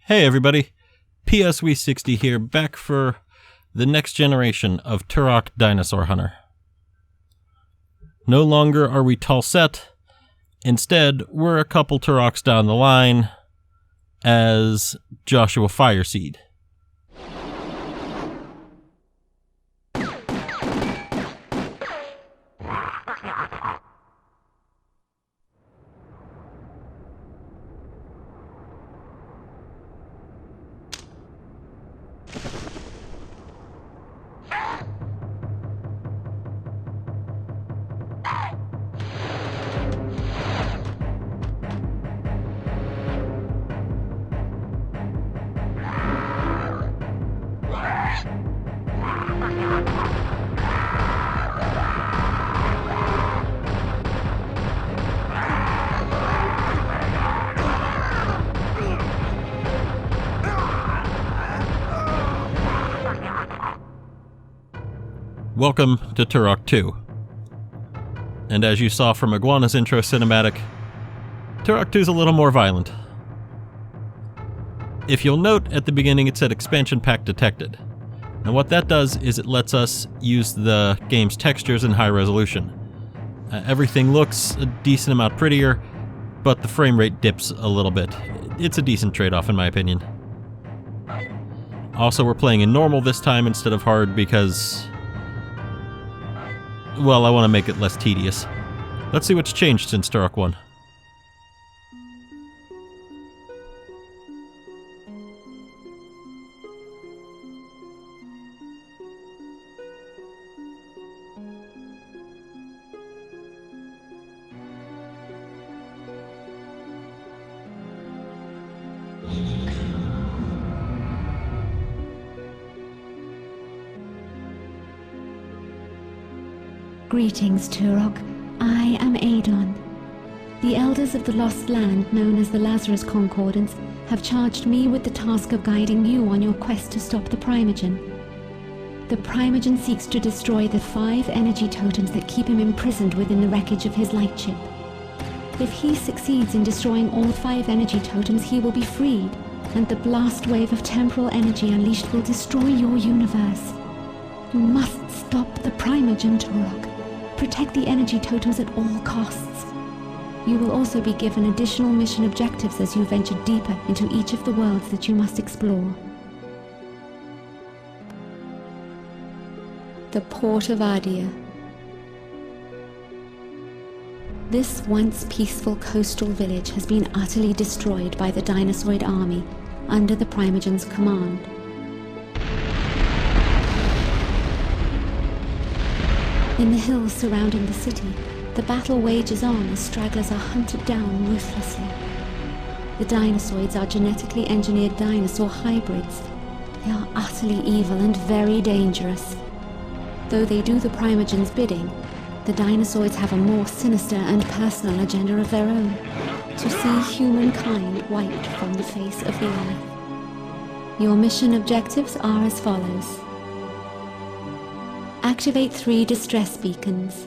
Hey everybody, PSW60 here, back for the next generation of Turok Dinosaur Hunter. No longer are we tall set, instead we're a couple Turoks down the line as Joshua Fireseed. Welcome to Turok 2. And as you saw from Iguana's intro cinematic, Turok 2 is a little more violent. If you'll note, at the beginning it said expansion pack detected. And what that does is it lets us use the game's textures in high resolution. Everything looks a decent amount prettier, but the frame rate dips a little bit. It's a decent trade-off in my opinion. Also, we're playing in normal this time instead of hard because, well, I want to make it less tedious. Let's see what's changed since Turok 1. Greetings, Turok. I am Adon. The elders of the lost land, known as the Lazarus Concordance, have charged me with the task of guiding you on your quest to stop the Primogen. The Primogen seeks to destroy the 5 energy totems that keep him imprisoned within the wreckage of his light ship. If he succeeds in destroying all 5 energy totems, he will be freed, and the blast wave of temporal energy unleashed will destroy your universe. You must stop the Primogen, Turok. Protect the energy totems at all costs. You will also be given additional mission objectives as you venture deeper into each of the worlds that you must explore. The port of Adia. This once peaceful coastal village has been utterly destroyed by the Dinosaurid army under the Primogen's command. In the hills surrounding the city, the battle wages on as stragglers are hunted down ruthlessly. The Dinosauids are genetically engineered dinosaur hybrids. They are utterly evil and very dangerous. Though they do the Primogen's bidding, the Dinosauids have a more sinister and personal agenda of their own: to see humankind wiped from the face of the earth. Your mission objectives are as follows. Activate 3 distress beacons.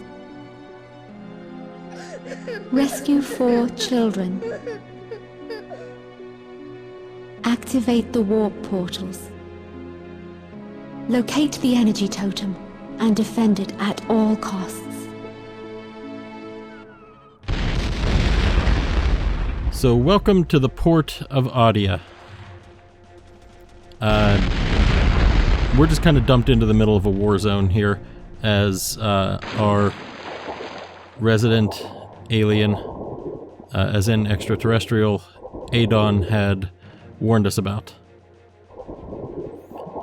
Rescue 4 children. Activate the warp portals. Locate the energy totem and defend it at all costs. So welcome to the port of Adia. We're just kind of dumped into the middle of a war zone here as our resident alien, as in extraterrestrial, Adon had warned us about.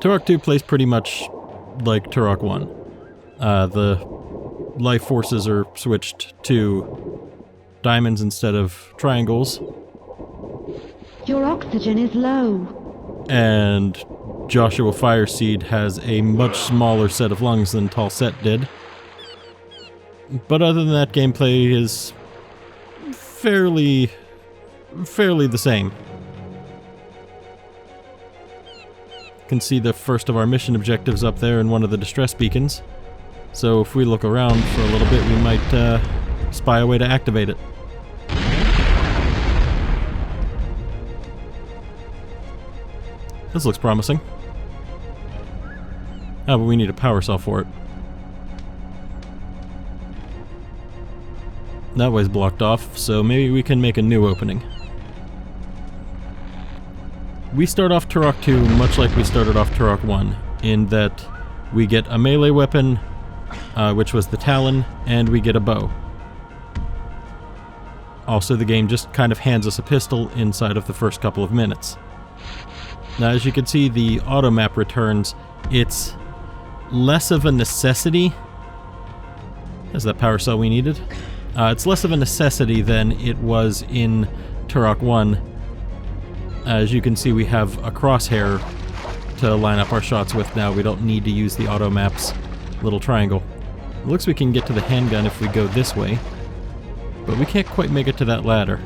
Turok 2 plays pretty much like Turok 1. The life forces are switched to diamonds instead of triangles. Your oxygen is low. And Joshua Fireseed has a much smaller set of lungs than Tall Set did. But other than that, gameplay is fairly the same. You can see the first of our mission objectives up there in one of the distress beacons. So if we look around for a little bit, we might spy a way to activate it. This looks promising. Oh, but we need a power cell for it. That way's blocked off, so maybe we can make a new opening. We start off Turok 2 much like we started off Turok 1, in that we get a melee weapon, which was the Talon, and we get a bow. Also, the game just kind of hands us a pistol inside of the first couple of minutes. Now, as you can see, the auto map returns. It's less of a necessity. Is that power cell we needed? It's less of a necessity than it was in Turok 1. As you can see, we have a crosshair to line up our shots with now. We don't need to use the auto map's little triangle. It looks we can get to the handgun if we go this way, but we can't quite make it to that ladder.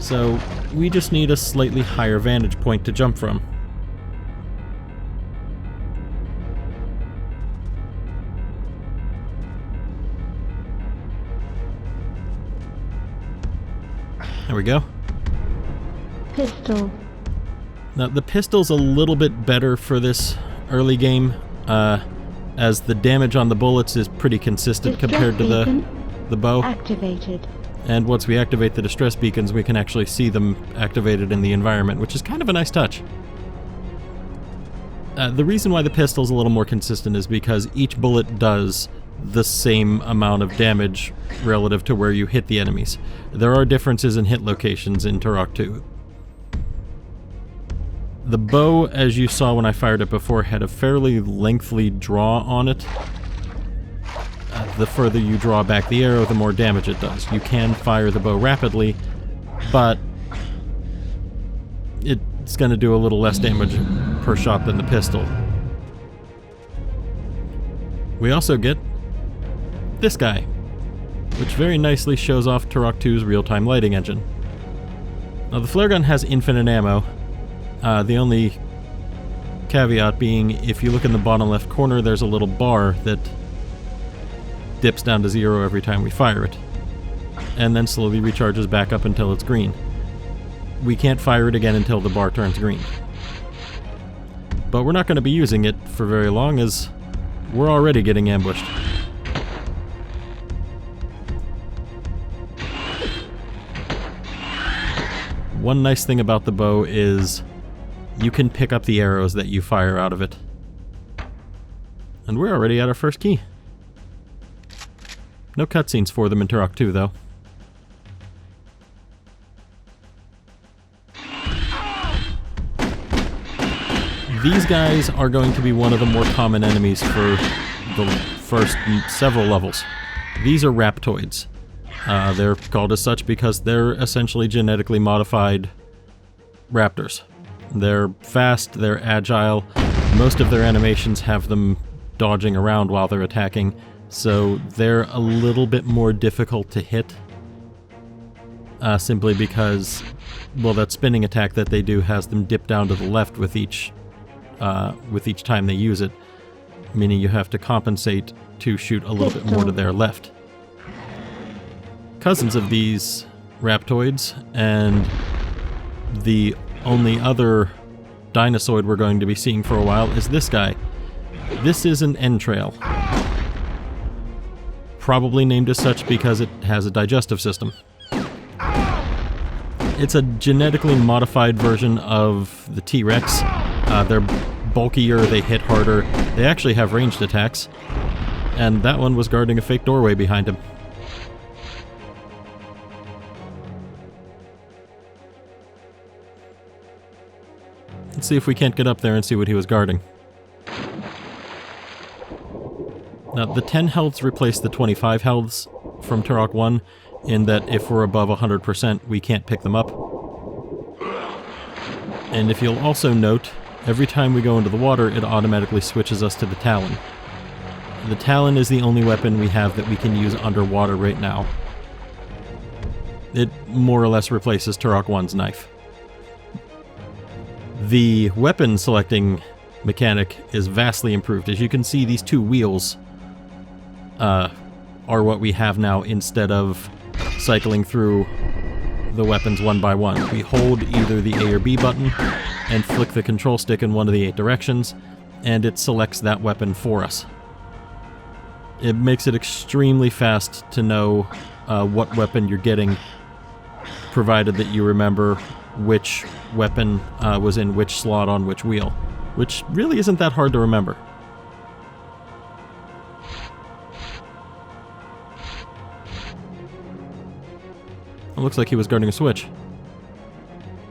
So we just need a slightly higher vantage point to jump from. There we go. Pistol. Now, the pistol's a little bit better for this early game, as the damage on the bullets is pretty consistent compared to the bow. Activated. And once we activate the distress beacons, we can actually see them activated in the environment, which is kind of a nice touch. The reason why the pistol's a little more consistent is because each bullet does the same amount of damage relative to where you hit the enemies. There are differences in hit locations in Turok 2. The bow, as you saw when I fired it before, had a fairly lengthy draw on it. The further you draw back the arrow, the more damage it does. You can fire the bow rapidly, but it's going to do a little less damage per shot than the pistol. We also get this guy, which very nicely shows off Turok 2's real-time lighting engine. Now, the flare gun has infinite ammo. The only caveat being, if you look in the bottom left corner, there's a little bar that dips down to 0 every time we fire it, and then slowly recharges back up until it's green. We can't fire it again until the bar turns green. But we're not going to be using it for very long, as we're already getting ambushed. One nice thing about the bow is you can pick up the arrows that you fire out of it. And we're already at our first key. No cutscenes for them in Turok 2, though. These guys are going to be one of the more common enemies for the first several levels. These are Raptoids. They're called as such because they're essentially genetically modified raptors. They're fast, they're agile. Most of their animations have them dodging around while they're attacking, so they're a little bit more difficult to hit. Simply because, well, that spinning attack that they do has them dip down to the left with each time they use it, meaning you have to compensate to shoot a little bit more to their left. Cousins of these Raptoids, and the only other dinosaur we're going to be seeing for a while is this guy. This is an entrail. Probably named as such because it has a digestive system. It's a genetically modified version of the T-Rex. They're bulkier, they hit harder, they actually have ranged attacks, and that one was guarding a fake doorway behind him. Let's see if we can't get up there and see what he was guarding. Now, the 10 healths replace the 25 healths from Turok 1, in that if we're above 100%, we can't pick them up. And if you'll also note, every time we go into the water, it automatically switches us to the Talon. The Talon is the only weapon we have that we can use underwater right now. It more or less replaces Turok 1's knife. The weapon selecting mechanic is vastly improved. As you can see, these two wheels are what we have now, instead of cycling through the weapons one by one. We hold either the A or B button and flick the control stick in one of the 8 directions, and it selects that weapon for us. It makes it extremely fast to know what weapon you're getting, provided that you remember which weapon was in which slot on which wheel, which really isn't that hard to remember. It looks like he was guarding a switch.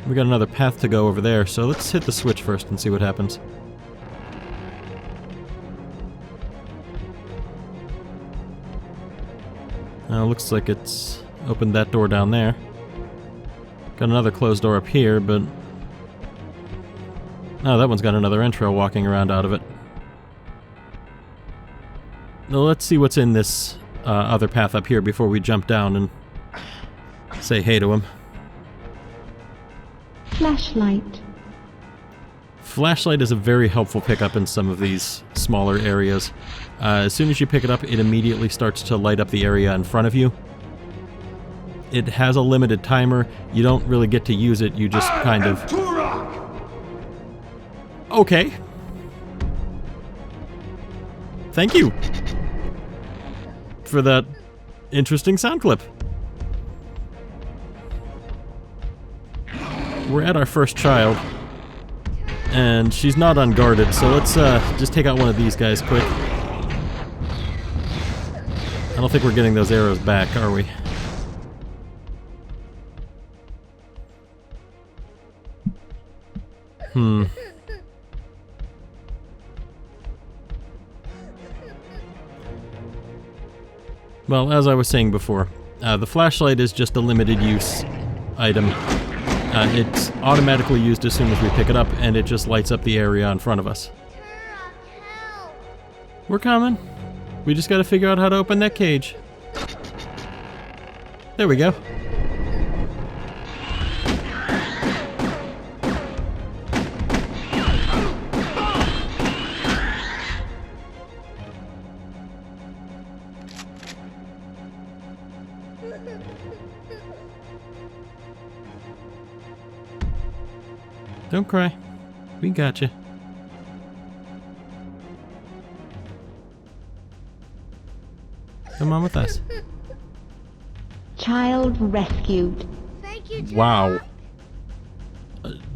We got another path to go over there, so let's hit the switch first and see what happens. Looks like it's opened that door down there. Got another closed door up here, but... oh, that one's got another entrail walking around out of it. Now let's see what's in this other path up here before we jump down and say hey to him. Flashlight. Flashlight is a very helpful pickup in some of these smaller areas. As soon as you pick it up, it immediately starts to light up the area in front of you. It has a limited timer. You don't really get to use it, you just kind of... Turok! Okay. Thank you for that interesting sound clip. We're at our first child, and she's not unguarded, so let's just take out one of these guys quick. I don't think we're getting those arrows back, are we? Well, as I was saying before, the flashlight is just a limited use item. It's automatically used as soon as we pick it up, and it just lights up the area in front of us. Turok, help! We're coming. We just gotta figure out how to open that cage. There we go. Don't cry. We got you. Come on with us. Child rescued. Thank you, Turok. Wow.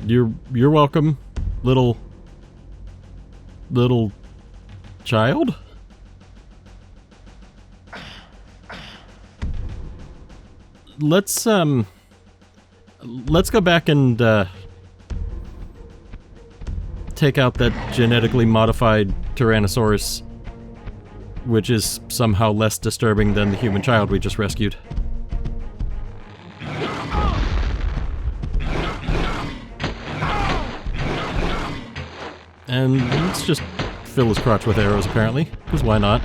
You're welcome, little child. Let's go back and take out that genetically modified Tyrannosaurus, which is somehow less disturbing than the human child we just rescued. And let's just fill his crotch with arrows, apparently, because why not?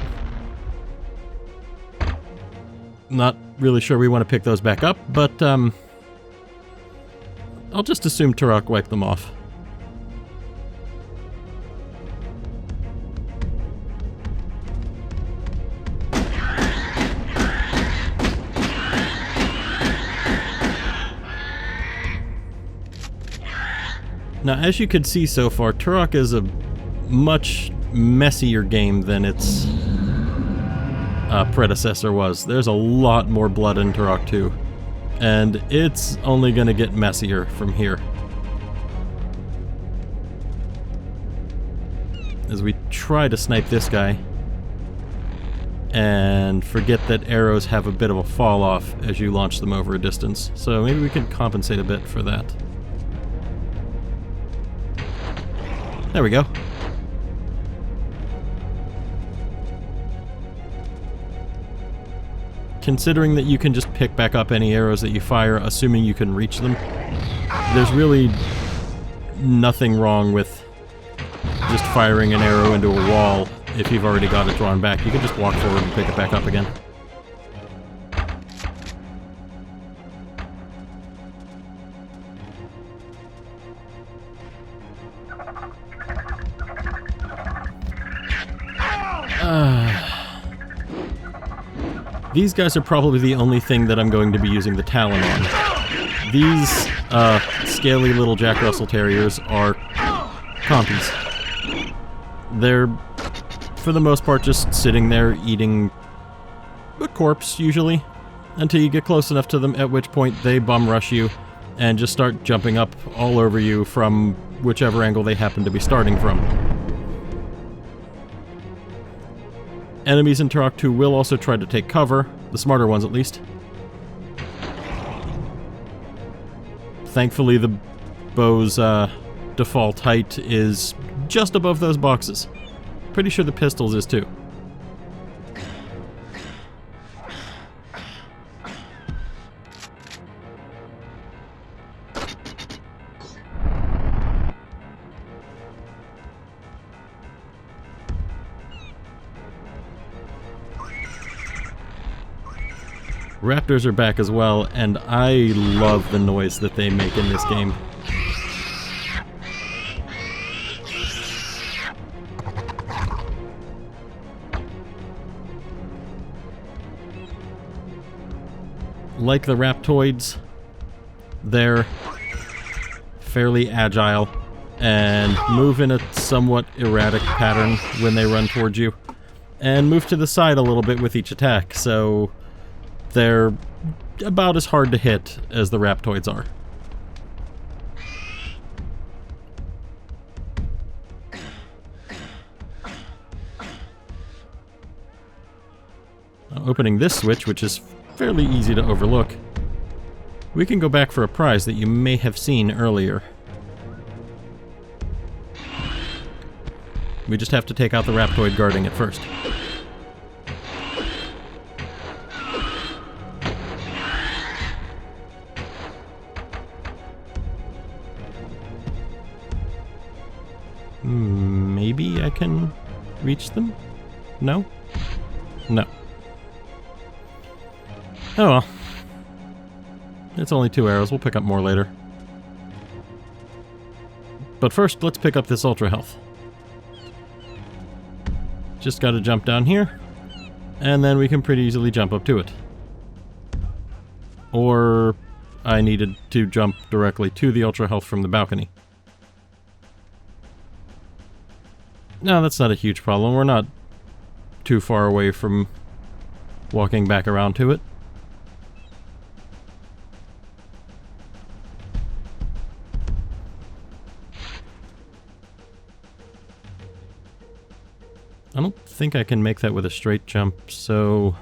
Not really sure we want to pick those back up, but I'll just assume Turok wiped them off. Now, as you can see so far, Turok is a much messier game than its predecessor was. There's a lot more blood in Turok 2, and it's only going to get messier from here. As we try to snipe this guy, and forget that arrows have a bit of a fall off as you launch them over a distance, so maybe we can compensate a bit for that. There we go. Considering that you can just pick back up any arrows that you fire, assuming you can reach them, there's really nothing wrong with just firing an arrow into a wall if you've already got it drawn back. You can just walk forward and pick it back up again. These guys are probably the only thing that I'm going to be using the Talon on. These scaly little Jack Russell Terriers are compies. They're, for the most part, just sitting there eating a corpse, usually, until you get close enough to them, at which point they bum rush you and just start jumping up all over you from whichever angle they happen to be starting from. Enemies in Turok 2 will also try to take cover, the smarter ones at least. Thankfully, the bow's default height is just above those boxes. Pretty sure the pistol's is too. Raptors are back as well, and I love the noise that they make in this game. Like the Raptoids, they're fairly agile and move in a somewhat erratic pattern when they run towards you, and move to the side a little bit with each attack, so they're about as hard to hit as the Raptoids are. Now, opening this switch, which is fairly easy to overlook, we can go back for a prize that you may have seen earlier. We just have to take out the Raptoid guarding it first. Maybe I can reach them? No? No. Oh well. It's only 2 arrows, we'll pick up more later. But first, let's pick up this Ultra Health. Just gotta jump down here, and then we can pretty easily jump up to it. Or I needed to jump directly to the Ultra Health from the balcony. No, that's not a huge problem. We're not too far away from walking back around to it. I don't think I can make that with a straight jump, so...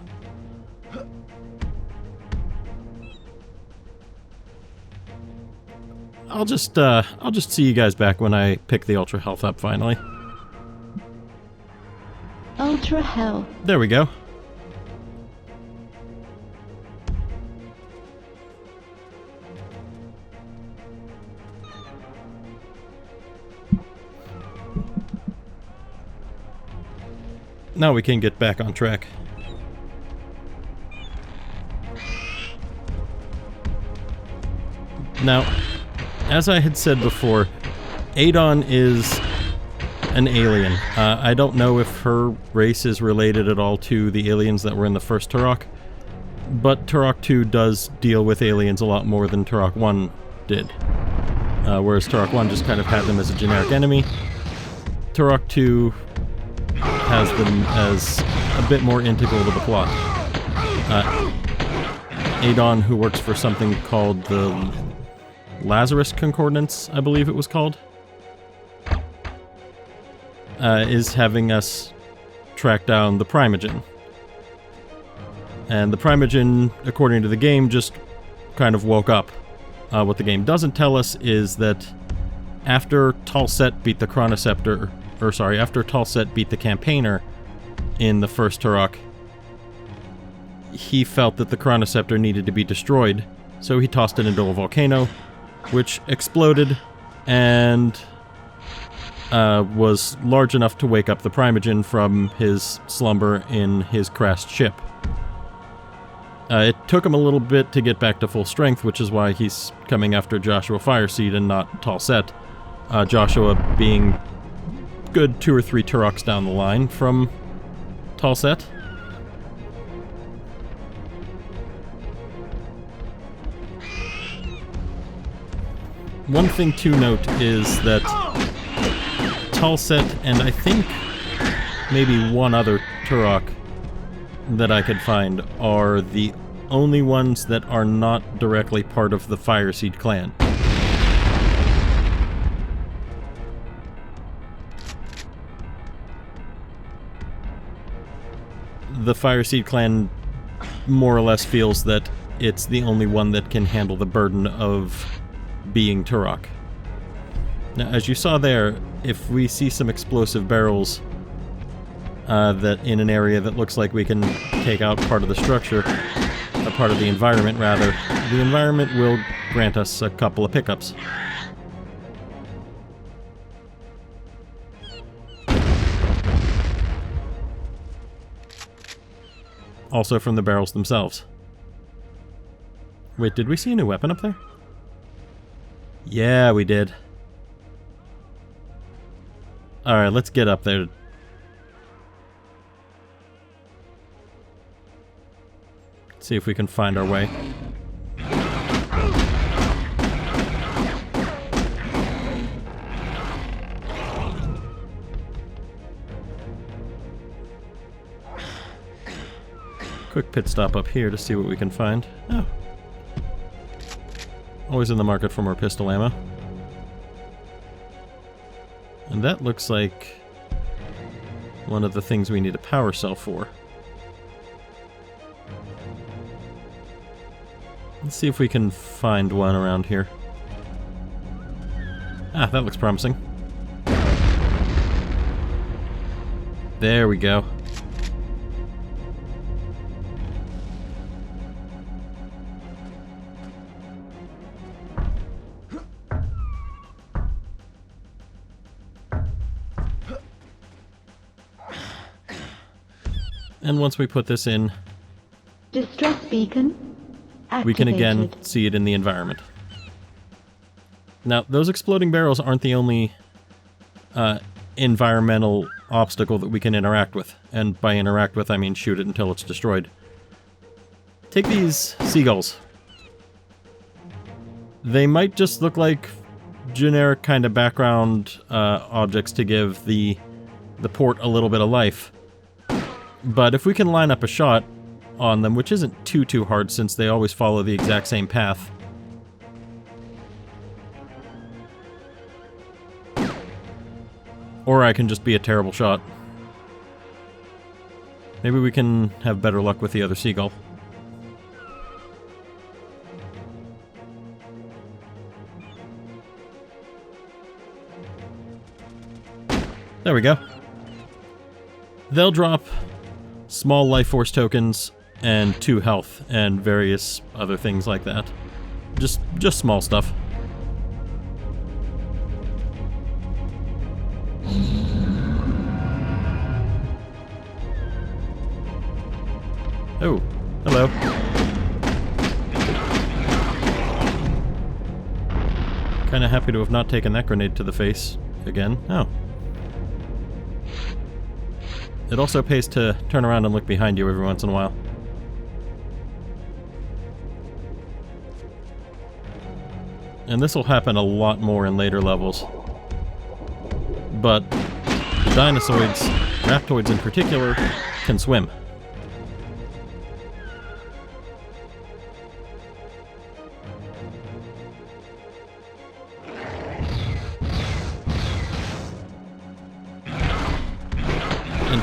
I'll just see you guys back when I pick the Ultra Health up finally. Ultra Health. There we go. Now we can get back on track. Now, as I had said before, Adon is an alien. I don't know if her race is related at all to the aliens that were in the first Turok, but Turok 2 does deal with aliens a lot more than Turok 1 did. Whereas Turok 1 just kind of had them as a generic enemy. Turok 2 has them as a bit more integral to the plot. Adon, who works for something called the Lazarus Concordance, I believe it was called, is having us track down the Primogen. And the Primogen, according to the game, just kind of woke up. What the game doesn't tell us is that after Talset beat the Chronoceptor, after Talset beat the Campaigner in the first Turok, he felt that the Chronoceptor needed to be destroyed, so he tossed it into a volcano, which exploded and was large enough to wake up the Primogen from his slumber in his crashed ship. It took him a little bit to get back to full strength, which is why he's coming after Joshua Fireseed and not Talset. Joshua being good 2 or 3 Turoks down the line from Talset. one thing to note is that Talset and I think maybe one other Turok that I could find are the only ones that are not directly part of the Fireseed clan. The Fireseed clan more or less feels that it's the only one that can handle the burden of being Turok. Now, as you saw there, if we see some explosive barrels that in an area that looks like we can take out part of the structure, a part of the environment rather, the environment will grant us a couple of pickups. Also from the barrels themselves. Wait, did we see a new weapon up there? Yeah, we did. Alright, let's get up there. See if we can find our way. Quick pit stop up here to see what we can find. Oh. Always in the market for more pistol ammo. And that looks like one of the things we need a power cell for. Let's see if we can find one around here. Ah, that looks promising. There we go. And once we put this in, Distress beacon activated. we can again see it in the environment. Now, those exploding barrels aren't the only environmental obstacle that we can interact with. And by interact with, I mean shoot it until it's destroyed. Take these seagulls. They might just look like generic kind of background objects to give the port a little bit of life. But if we can line up a shot on them, which isn't too hard since they always follow the exact same path. Or I can just be a terrible shot. Maybe we can have better luck with the other seagull. There we go. They'll drop small life force tokens and 2 health and various other things like that. Just small stuff. Oh, hello. Kinda happy to have not taken that grenade to the face again. Oh. It also pays to turn around and look behind you every once in a while. And this will happen a lot more in later levels. But the dinosaurs, raptoids in particular, can swim.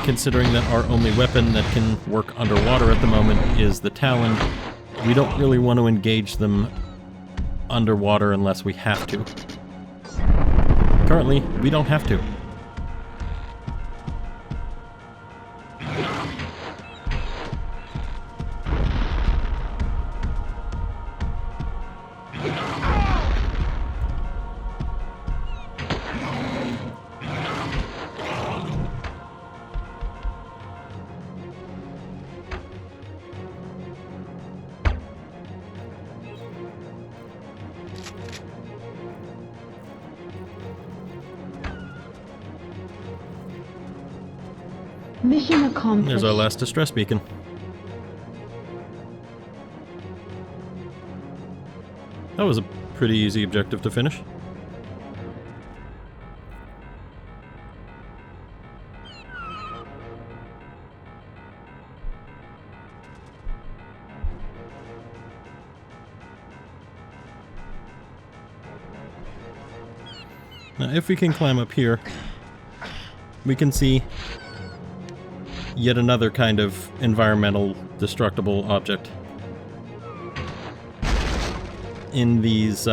Considering that our only weapon that can work underwater at the moment is the Talon, we don't really want to engage them underwater unless we have to. Currently, we don't have to. Mission accomplished. There's our last distress beacon. That was a pretty easy objective to finish. Now, if we can climb up here, we can see yet another kind of environmental destructible object in these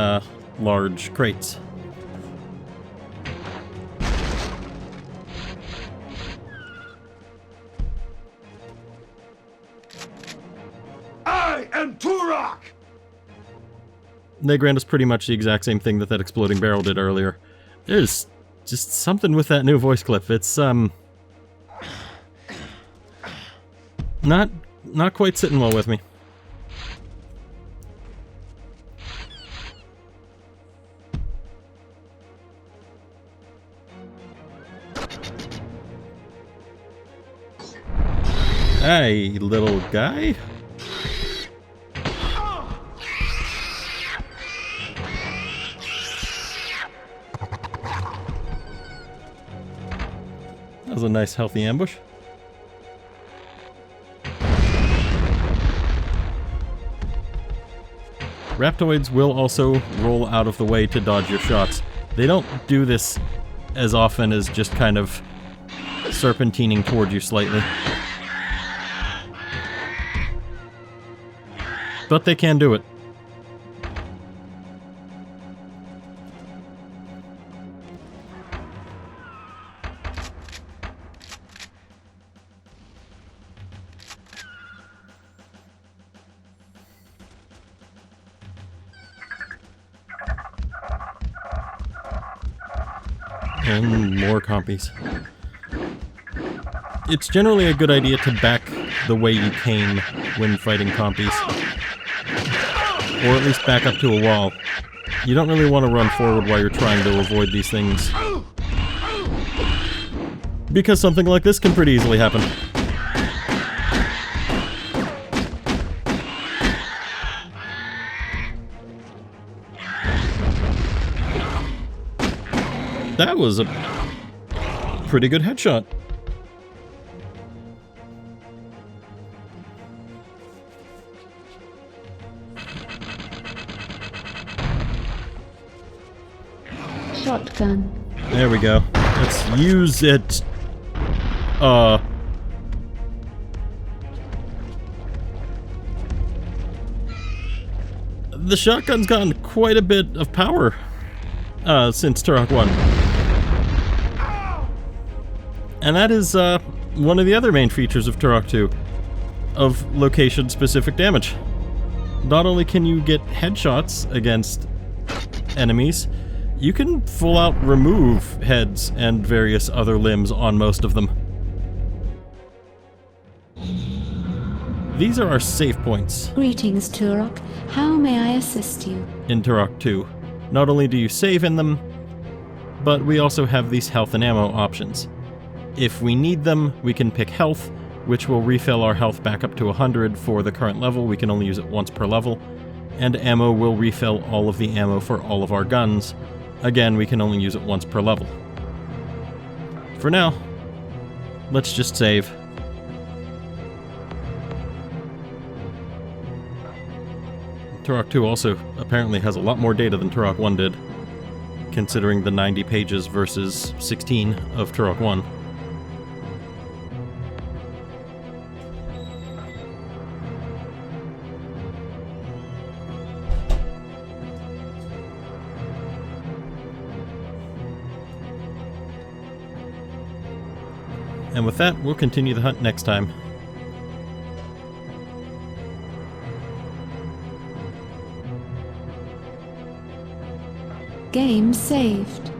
large crates. I am Turok! They grant us pretty much the exact same thing that that exploding barrel did earlier. There's just something with that new voice clip. It's, not quite sitting well with me. Hey, little guy. That was a nice, healthy ambush. Raptoids will also roll out of the way to dodge your shots. They don't do this as often as just kind of serpentining toward you slightly. But they can do it. And more compies. It's generally a good idea to back the way you came when fighting compies. Or at least back up to a wall. You don't really want to run forward while you're trying to avoid these things. Because something like this can pretty easily happen. That was a pretty good headshot. Shotgun. There we go. Let's use it. The shotgun's gotten quite a bit of power since Turok 1. And that is one of the other main features of Turok 2, of location-specific damage. Not only can you get headshots against enemies, you can full-out remove heads and various other limbs on most of them. These are our save points. Greetings, Turok. How may I assist you? In Turok 2. Not only do you save in them, but we also have these health and ammo options. If we need them, we can pick health, which will refill our health back up to 100 for the current level. We can only use it once per level. And ammo will refill all of the ammo for all of our guns. Again, we can only use it once per level. For now, let's just save. Turok 2 also apparently has a lot more data than Turok 1 did, considering the 90 pages versus 16 of Turok 1. And with that, we'll continue the hunt next time. Game saved.